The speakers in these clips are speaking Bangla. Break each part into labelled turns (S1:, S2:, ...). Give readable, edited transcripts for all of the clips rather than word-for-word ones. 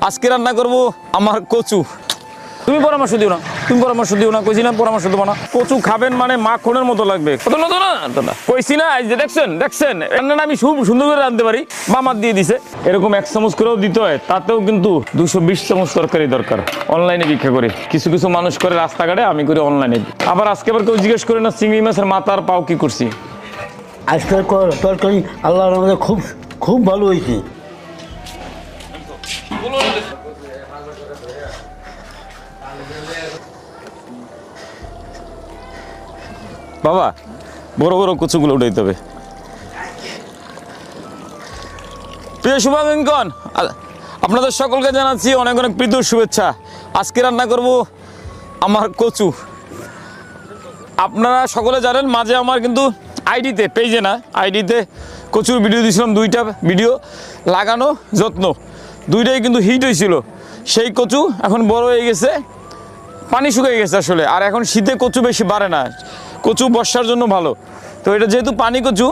S1: আজকে রান্না করব আমার কচু। তুমি পরামর্শ দিও না কইছি না পরামর্শ দেবো না। কচু খাবেন মানে মাখনের মতো লাগবে। কত নতো না কইছি না, এই যে দেখছেন রান্নাটা আমি খুব সুন্দর করে রাঁধতে পারি। মামার দিয়ে দিছে। এরকম 1 চামচ করেও দিতে হয়, তাতেও কিন্তু 220 চামচ তরকারি দরকার। অনলাইনে ভিক্ষা করি, কিছু কিছু মানুষ করে রাস্তাঘাটে, আমি করি অনলাইনে। আবার আজকে আবার কেউ জিজ্ঞেস করে না চিংড়ি মাছের মাথার পাও কি করছি।
S2: আজকের তরকারি আল্লাহর আমাদের খুব খুব ভালো হয়েছে।
S1: বাবা বড় বড় কচুগুলো উঠাইতে হবে। প্রিয় শুভাকাঙ্ক্ষীগণ, আপনাদের সকলকে জানাচ্ছি অনেক অনেক প্রীতি শুভেচ্ছা। আজকে রান্না করব আমার কচু। আপনারা সকলে জানেন মাঝে আমার কিন্তু আইডিতে, পেজে না আইডিতে কচুর ভিডিও দিয়েছিলাম। 2টা ভিডিও লাগানো যত্ন, 2টাই কিন্তু হিট হয়েছিল। সেই কচু এখন বড় হয়ে গেছে, পানি শুকিয়ে গেছে আসলে। আর এখন শীতে কচু বেশি বাড়ে না, কচু বর্ষার জন্য ভালো। তো এটা যেহেতু পানি কচু,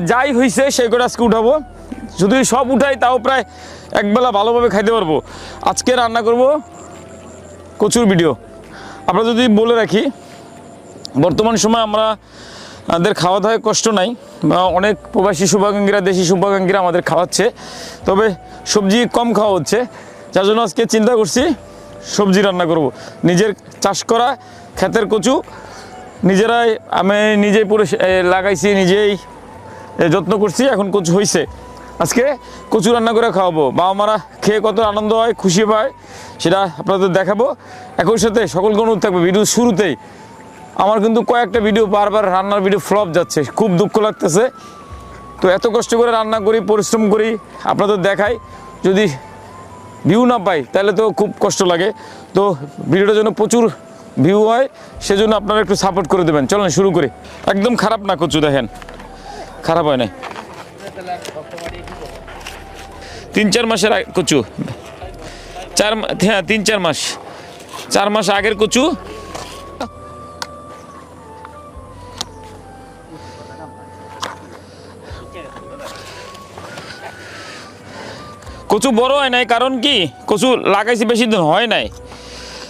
S1: যাই হয়েছে সেই করে আজকে উঠাবো। যদি সব উঠাই তাও প্রায় একবেলা ভালোভাবে খাইতে পারবো। আজকে রান্না করব কচুর ভিডিও। আমরা যদি বলে রাখি, বর্তমান সময় আমাদের খাওয়া দাওয়ায় কষ্ট নাই। অনেক প্রবাসী শুভাকাঙ্ক্ষীরা, দেশি শুভাকাঙ্ক্ষীরা আমাদের খাওয়াচ্ছে, তবে সবজি কম খাওয়া হচ্ছে। যার জন্য আজকে চিন্তা করছি সবজি রান্না করব। নিজের চাষ করা ক্ষেতের কচু নিজেরাই, আমি নিজেই পুরো লাগাইছি, নিজেই যত্ন করছি, এখন কচু হয়েছে। আজকে কচু রান্না করে খাওয়াবো। বাবা মারা খেয়ে কত আনন্দ হয়, খুশি পায়, সেটা আপনাদের দেখাবো। একই সাথে সকলকে অনুরোধ থাকবে, ভিডিও শুরুতেই আমার কিন্তু কয়েকটা ভিডিও বারবার রান্নার ভিডিও ফ্লপ যাচ্ছে, খুব দুঃখ লাগতেছে। তো এত কষ্ট করে রান্না করি, পরিশ্রম করি, আপনাদের দেখাই, যদি ভিউ না পাই তাহলে তো খুব কষ্ট লাগে। তো ভিডিওটার জন্য প্রচুর ভিউ হয়, সেজন্য আপনারা একটু সাপোর্ট করে দেবেন। চলেন শুরু করি। একদম খারাপ না কচু, দেখেন খারাপ হয় নাই। 3-4 মাসের কচু, 3-4 মাস, 4 মাস আগের কচু। কচু বড় হয় নাই, কারণ কি কচু লাগাইছি বেশি দিন হয় নাই,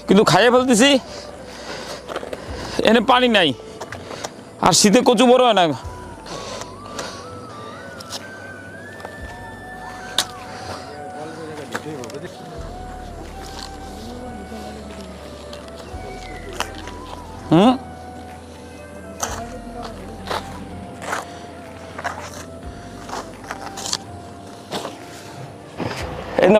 S1: কিন্তু খাইয়ে ফেলতেছি, এনে পানি নাই। আর শীতে কচু বড় হয় না। হুম,